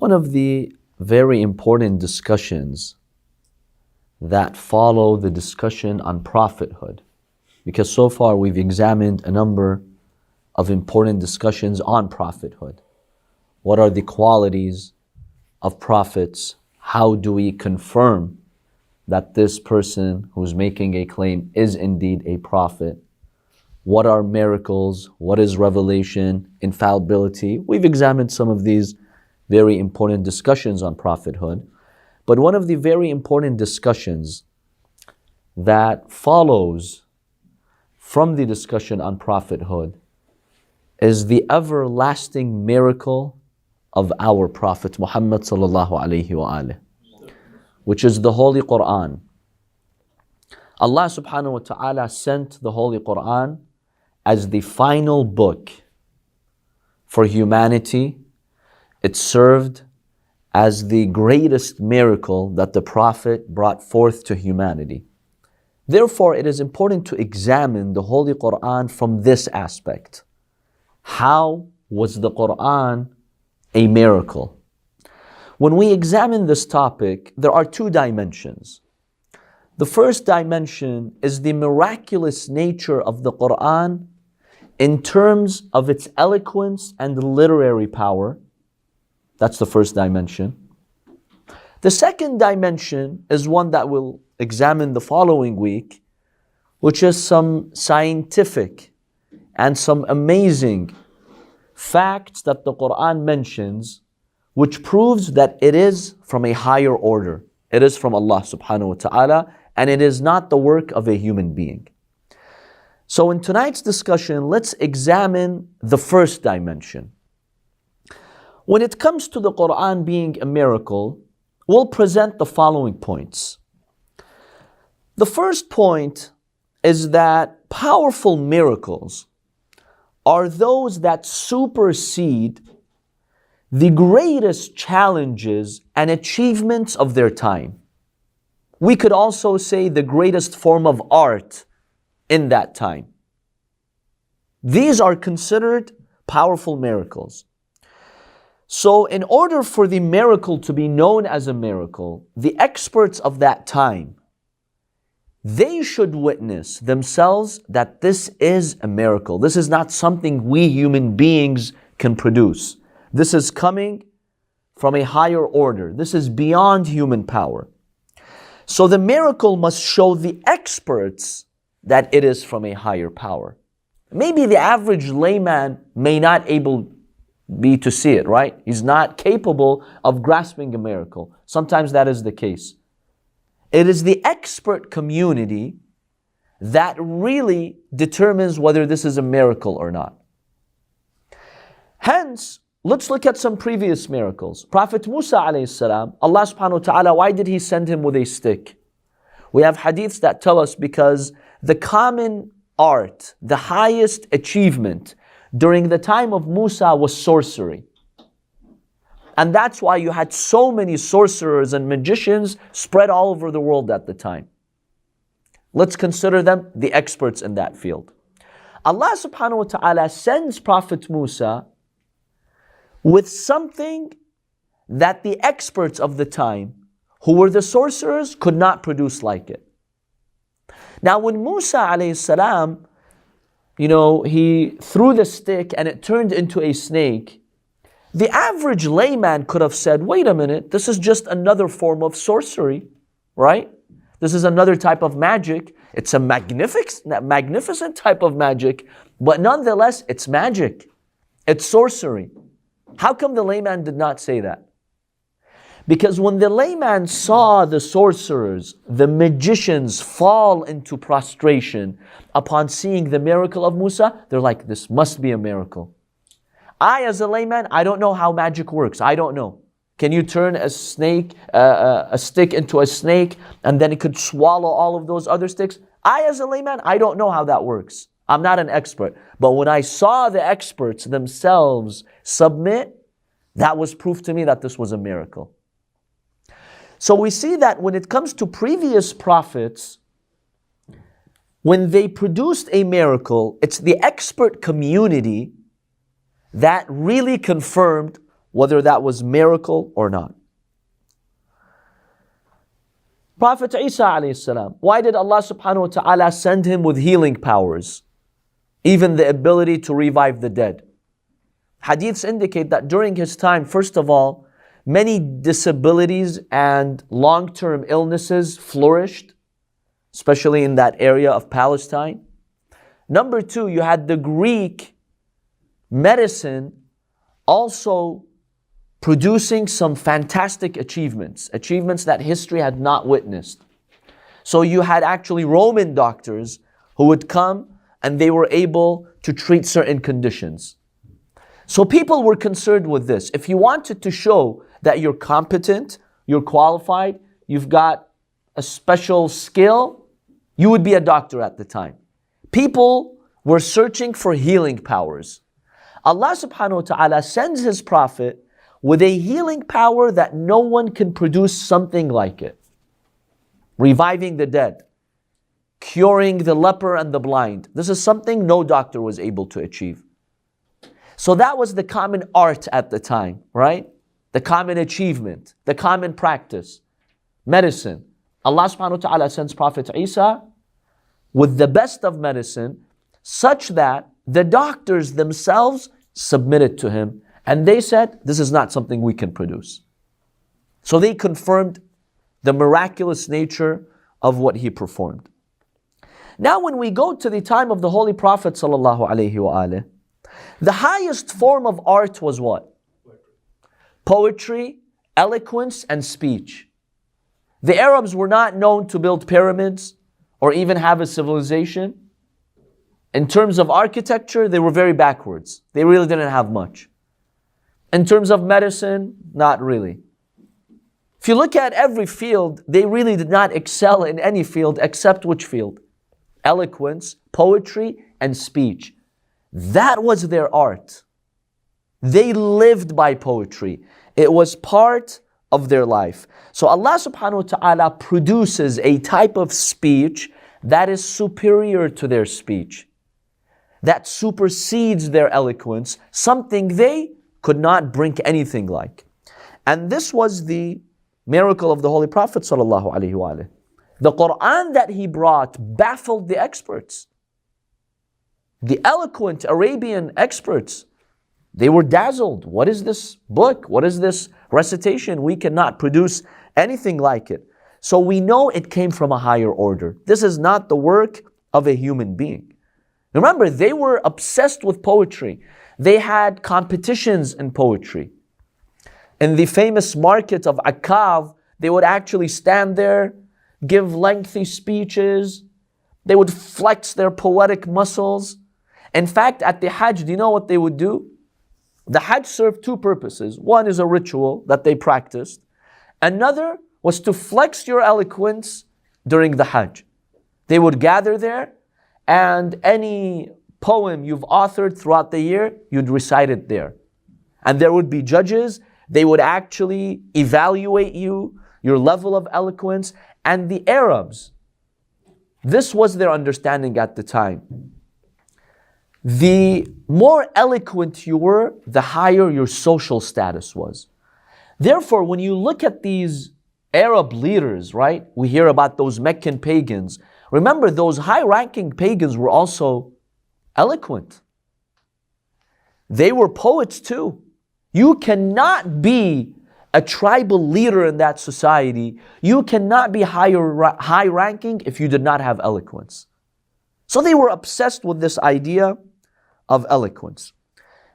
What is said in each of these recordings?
One of the very important discussions that follow the discussion on prophethood, because so far we've examined a number of important discussions on prophethood. What are the qualities of prophets? How do we confirm that this person who's making a claim is indeed a prophet? What are miracles? What is revelation? Infallibility? We've examined some of these very important discussions on prophethood. But one of the very important discussions that follows from the discussion on prophethood is the everlasting miracle of our Prophet Muhammad sallallahu alaihi wasallam, which is the Holy Quran. Allah subhanahu wa ta'ala sent the Holy Quran as the final book for humanity. It served as the greatest miracle that the Prophet brought forth to humanity. Therefore, it is important to examine the Holy Quran from this aspect. How was the Quran a miracle? When we examine this topic, there are two dimensions. The first dimension is the miraculous nature of the Quran in terms of its eloquence and literary power. That's the first dimension. The second dimension is one that we'll examine the following week, which is some scientific and some amazing facts that the Quran mentions, which proves that it is from a higher order. It is from Allah subhanahu wa ta'ala, and it is not the work of a human being. So in tonight's discussion, let's examine the first dimension. When it comes to the Quran being a miracle, we'll present the following points. The first point is that powerful miracles are those that supersede the greatest challenges and achievements of their time. We could also say the greatest form of art in that time. These are considered powerful miracles. So in order for the miracle to be known as a miracle, the experts of that time, they should witness themselves that this is a miracle. This is not something we human beings can produce. This is coming from a higher order. This is beyond human power. So the miracle must show the experts that it is from a higher power. Maybe the average layman may not be to see it, right? He's not capable of grasping a miracle. Sometimes that is the case. It is the expert community that really determines whether this is a miracle or not. Hence, let's look at some previous miracles. Prophet Musa alayhi salam, Allah subhanahu wa ta'ala, why did He send him with a stick? We have hadiths that tell us because the common art, the highest achievement during the time of Musa was sorcery. And that's why you had so many sorcerers and magicians spread all over the world at the time. Let's consider them the experts in that field. Allah subhanahu wa ta'ala sends Prophet Musa with something that the experts of the time, who were the sorcerers, could not produce like it. Now when Musa alayhi salam, he threw the stick and it turned into a snake, the average layman could have said, wait a minute, this is just another form of sorcery, right? This is another type of magic. It's a magnificent type of magic, but nonetheless, it's magic. It's sorcery. How come the layman did not say that? Because when the layman saw the sorcerers, the magicians fall into prostration upon seeing the miracle of Musa, they're like, this must be a miracle. I, as a layman, I don't know how magic works. I don't know. Can you turn a stick into a snake and then it could swallow all of those other sticks? I, as a layman, I don't know how that works. I'm not an expert. But when I saw the experts themselves submit, that was proof to me that this was a miracle. So we see that when it comes to previous prophets, when they produced a miracle, it's the expert community that really confirmed whether that was miracle or not. Prophet Isa alayhi salam, why did Allah subhanahu wa ta'ala send him with healing powers? Even the ability to revive the dead. Hadiths indicate that during his time, first of all, many disabilities and long-term illnesses flourished, especially in that area of Palestine. Number two, you had the Greek medicine also producing some fantastic achievements that history had not witnessed. So you had actually Roman doctors who would come and they were able to treat certain conditions. So people were concerned with this. If you wanted to show that you're competent, you're qualified, you've got a special skill, you would be a doctor at the time. People were searching for healing powers. Allah subhanahu wa ta'ala sends His Prophet with a healing power that no one can produce something like it. Reviving the dead, curing the leper and the blind. This is something no doctor was able to achieve. So that was the common art at the time, right? The common achievement, the common practice. Medicine. Allah subhanahu wa ta'ala sends Prophet Isa with the best of medicine, such that the doctors themselves submitted to him. And they said, this is not something we can produce. So they confirmed the miraculous nature of what he performed. Now when we go to the time of the Holy Prophet sallallahu alaihi wasallam, the highest form of art was what? Poetry, eloquence, and speech. The Arabs were not known to build pyramids or even have a civilization. In terms of architecture, they were very backwards. They really didn't have much. In terms of medicine, not really. If you look at every field, they really did not excel in any field except which field? Eloquence, poetry, and speech. That was their art. They lived by poetry. It was part of their life. So Allah subhanahu wa ta'ala produces a type of speech that is superior to their speech, that supersedes their eloquence, something they could not bring anything like. And this was the miracle of the Holy Prophet sallallahu alaihi wasallam. The Quran that he brought baffled the experts. The eloquent Arabian experts, they were dazzled. What is this book? What is this recitation? We cannot produce anything like it. So we know it came from a higher order. This is not the work of a human being. Remember, they were obsessed with poetry. They had competitions in poetry. In the famous market of Akkad, they would actually stand there, give lengthy speeches. They would flex their poetic muscles. In fact, at the Hajj, do you know what they would do? The Hajj served two purposes. One is a ritual that they practiced. Another was to flex your eloquence during the Hajj. They would gather there, and any poem you've authored throughout the year, you'd recite it there. And there would be judges. They would actually evaluate you, your level of eloquence. And the Arabs, this was their understanding at the time. The more eloquent you were, the higher your social status was. Therefore, when you look at these Arab leaders, right? We hear about those Meccan pagans. Remember, those high-ranking pagans were also eloquent. They were poets too. You cannot be a tribal leader in that society. You cannot be high-ranking if you did not have eloquence. So they were obsessed with this idea of eloquence.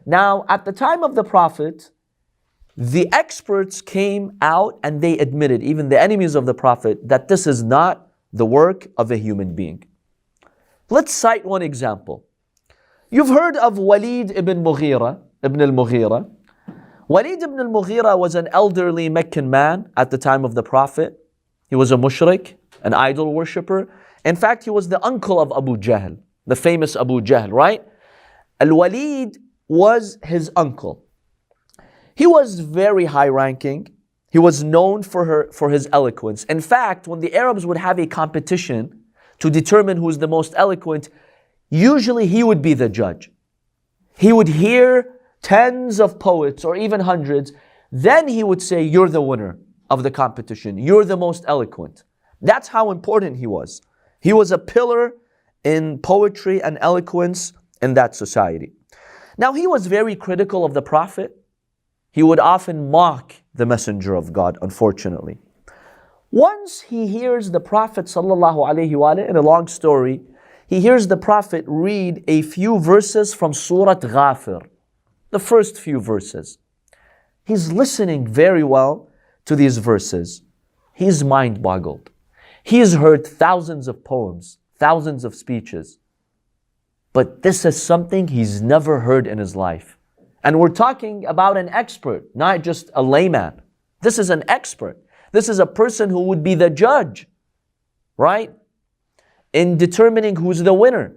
Now, at the time of the Prophet, the experts came out and they admitted, even the enemies of the Prophet, that this is not the work of a human being. Let's cite one example. You've heard of Walid ibn Mughira, Walid ibn Mughira was an elderly Meccan man at the time of the Prophet. He was a mushrik, an idol worshipper. In fact, he was the uncle of Abu Jahl, the famous Abu Jahl, right? Al-Walid was his uncle. He was very high-ranking. He was known for his eloquence. In fact, when the Arabs would have a competition to determine who's the most eloquent, usually he would be the judge. He would hear tens of poets or even hundreds, then he would say, you're the winner of the competition. You're the most eloquent. That's how important he was. He was a pillar in poetry and eloquence in that society. Now, he was very critical of the Prophet. He would often mock the Messenger of God, unfortunately. Once he hears the Prophet ﷺ, in a long story, he hears the Prophet read a few verses from Surah Ghafir, the first few verses. He's listening very well to these verses. He's mind boggled. He's heard thousands of poems, thousands of speeches. But this is something he's never heard in his life. And we're talking about an expert, not just a layman. This is an expert. This is a person who would be the judge, right? In determining who's the winner.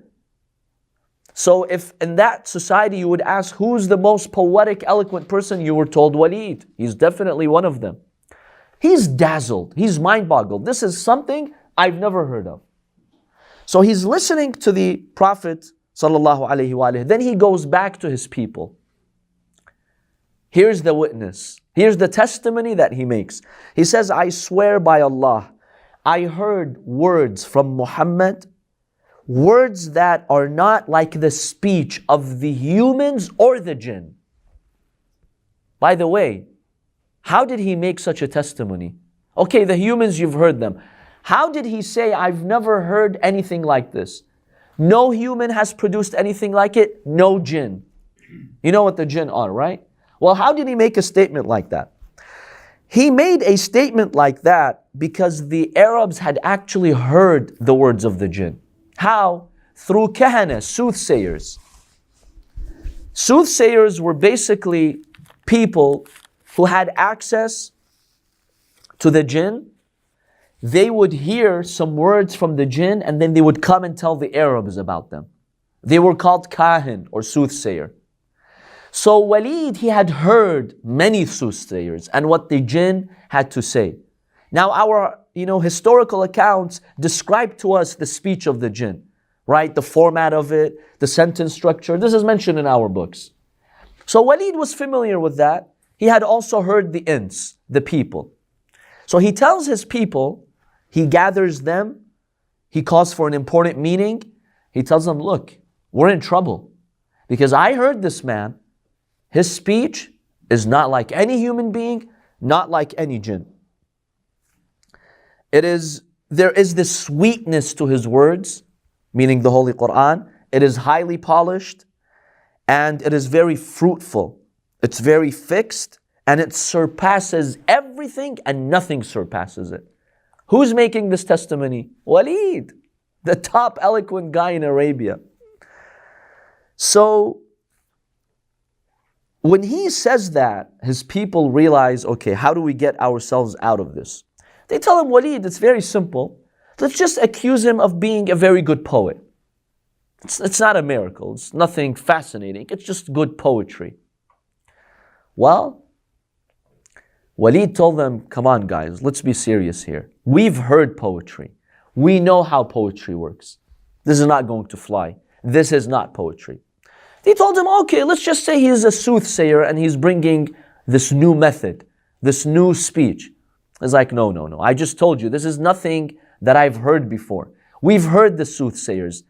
So if in that society you would ask who's the most poetic, eloquent person, you were told Walid. He's definitely one of them. He's dazzled. He's mind-boggled. This is something I've never heard of. So he's listening to the Prophet sallallahu alaihi wasallam. Then he goes back to his people. Here's the witness. Here's the testimony that he makes. He says, I swear by Allah, I heard words from Muhammad, words that are not like the speech of the humans or the jinn. By the way, how did he make such a testimony? Okay, the humans, you've heard them. How did he say, I've never heard anything like this? No human has produced anything like it, no jinn. You know what the jinn are, right? Well, how did he make a statement like that? He made a statement like that because the Arabs had actually heard the words of the jinn. How? Through kahana, soothsayers. Soothsayers were basically people who had access to the jinn. They would hear some words from the jinn and then they would come and tell the Arabs about them. They were called kahin or soothsayer. So Walid, he had heard many soothsayers and what the jinn had to say. Now our historical accounts describe to us the speech of the jinn, right? The format of it, the sentence structure. This is mentioned in our books. So Walid was familiar with that. He had also heard the ins, the people. So he tells his people, he gathers them, he calls for an important meeting. He tells them, look, we're in trouble because I heard this man. His speech is not like any human being, not like any jinn. There is this sweetness to his words, meaning the Holy Quran. It is highly polished and it is very fruitful. It's very fixed and it surpasses everything and nothing surpasses it. Who's making this testimony? Walid, the top eloquent guy in Arabia. So, when he says that, his people realize, okay, how do we get ourselves out of this? They tell him, Walid, it's very simple. Let's just accuse him of being a very good poet. It's not a miracle. It's nothing fascinating. It's just good poetry. Well, Walid told them, come on guys, let's be serious here. We've heard poetry. We know how poetry works. This is not going to fly. This is not poetry. They told him, okay, let's just say he's a soothsayer and he's bringing this new method, this new speech. It's like, no. I just told you, this is nothing that I've heard before. We've heard the soothsayers.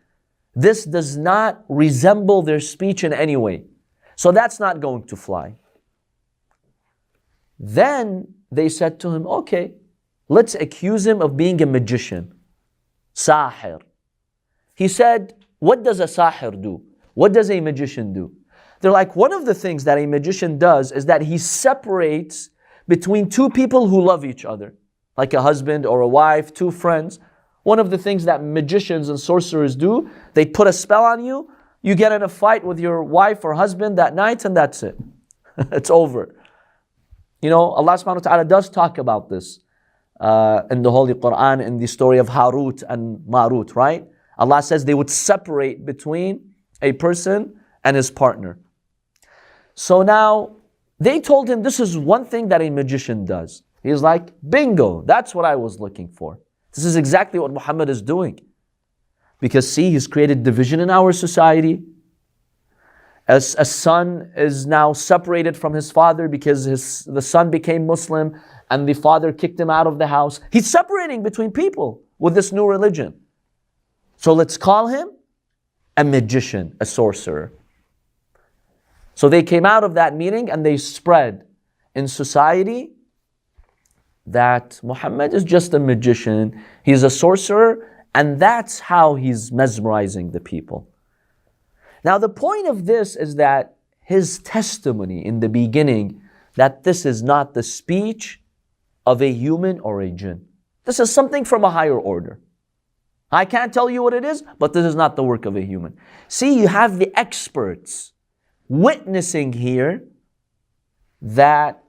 This does not resemble their speech in any way. So that's not going to fly. Then they said to him, okay, let's accuse him of being a magician. Sahir. He said, what does a sahir do? What does a magician do? They're like, one of the things that a magician does is that he separates between two people who love each other, like a husband or a wife, two friends. One of the things that magicians and sorcerers do, they put a spell on you, you get in a fight with your wife or husband that night, and that's it. It's over. Allah subhanahu wa ta'ala does talk about this in the Holy Quran, in the story of Harut and Marut, right? Allah says they would separate between a person and his partner. So now, they told him this is one thing that a magician does. He's like, bingo, that's what I was looking for. This is exactly what Muhammad is doing. Because see, he's created division in our society. As a son is now separated from his father because the son became Muslim and the father kicked him out of the house. He's separating between people with this new religion. So let's call him a magician, a sorcerer. So they came out of that meeting and they spread in society that Muhammad is just a magician, he's a sorcerer, and that's how he's mesmerizing the people. Now the point of this is that his testimony in the beginning, that this is not the speech of a human or a jinn. This is something from a higher order. I can't tell you what it is, but this is not the work of a human. See, you have the experts witnessing here that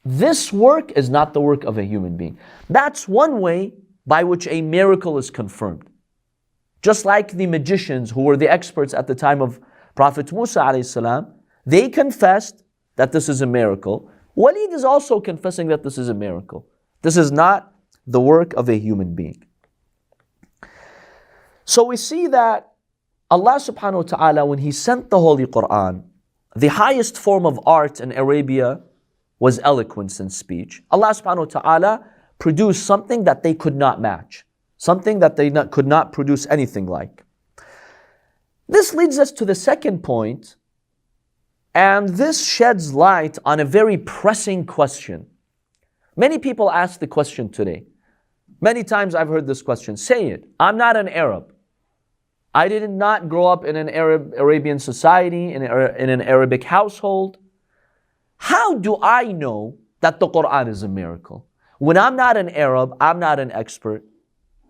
this work is not the work of a human being. That's one way by which a miracle is confirmed. Just like the magicians who were the experts at the time of Prophet Musa alayhi salam, they confessed that this is a miracle. Walid is also confessing that this is a miracle. This is not the work of a human being. So we see that Allah subhanahu wa ta'ala, when He sent the Holy Quran, the highest form of art in Arabia was eloquence and speech. Allah subhanahu wa ta'ala produced something that they could not match. Something that they could not produce anything like. This leads us to the second point, and this sheds light on a very pressing question. Many people ask the question today. Many times I've heard this question. Sayed, I'm not an Arab. I did not grow up in an Arabian society, in an Arabic household. How do I know that the Quran is a miracle? When I'm not an Arab, I'm not an expert.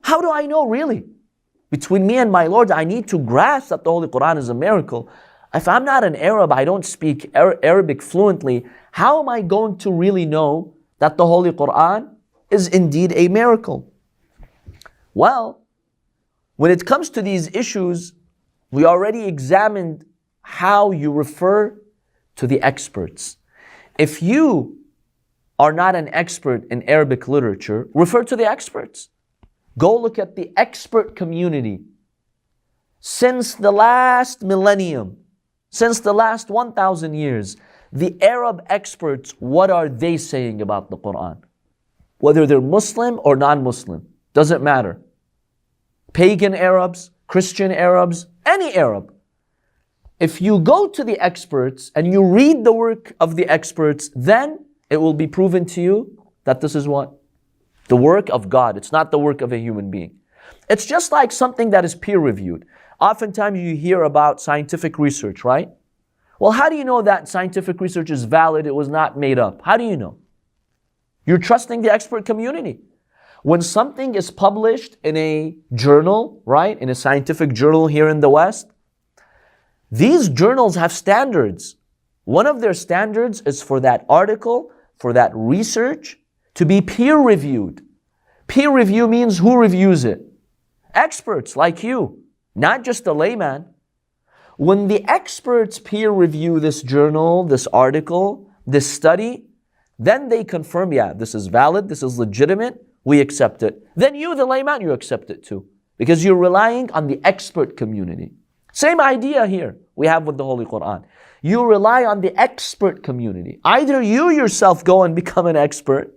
How do I know really? Between me and my Lord, I need to grasp that the Holy Quran is a miracle. If I'm not an Arab, I don't speak Arabic fluently, how am I going to really know that the Holy Quran is indeed a miracle? Well, when it comes to these issues, we already examined how you refer to the experts. If you are not an expert in Arabic literature, refer to the experts. Go look at the expert community. Since the last millennium, since the last 1,000 years, the Arab experts, what are they saying about the Quran? Whether they're Muslim or non-Muslim, doesn't matter. Pagan Arabs, Christian Arabs, any Arab. If you go to the experts and you read the work of the experts, then it will be proven to you that this is what? The work of God. It's not the work of a human being. It's just like something that is peer-reviewed. Oftentimes you hear about scientific research, right? Well, how do you know that scientific research is valid? It was not made up. How do you know? You're trusting the expert community. When something is published in a journal, right? In a scientific journal here in the West, these journals have standards. One of their standards is for that article, for that research, to be peer-reviewed. Peer review means who reviews it? Experts like you, not just a layman. When the experts peer review this journal, this article, this study, then they confirm, yeah, this is valid, this is legitimate, we accept it. Then you, the layman, you accept it too. Because you're relying on the expert community. Same idea here we have with the Holy Quran. You rely on the expert community. Either you yourself go and become an expert,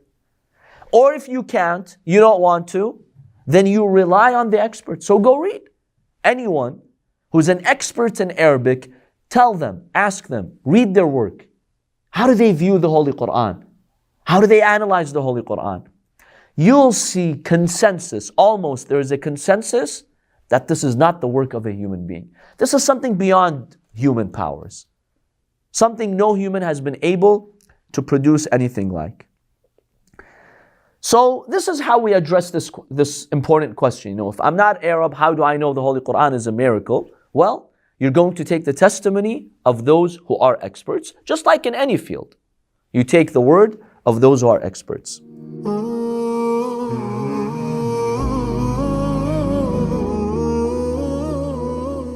or if you can't, you don't want to, then you rely on the experts. So go read. Anyone who's an expert in Arabic, tell them, ask them, read their work. How do they view the Holy Quran? How do they analyze the Holy Quran? You'll see consensus, almost there is a consensus that this is not the work of a human being. This is something beyond human powers. Something no human has been able to produce anything like. So this is how we address this important question. If I'm not Arab, how do I know the Holy Quran is a miracle? Well, you're going to take the testimony of those who are experts, just like in any field. You take the word of those who are experts.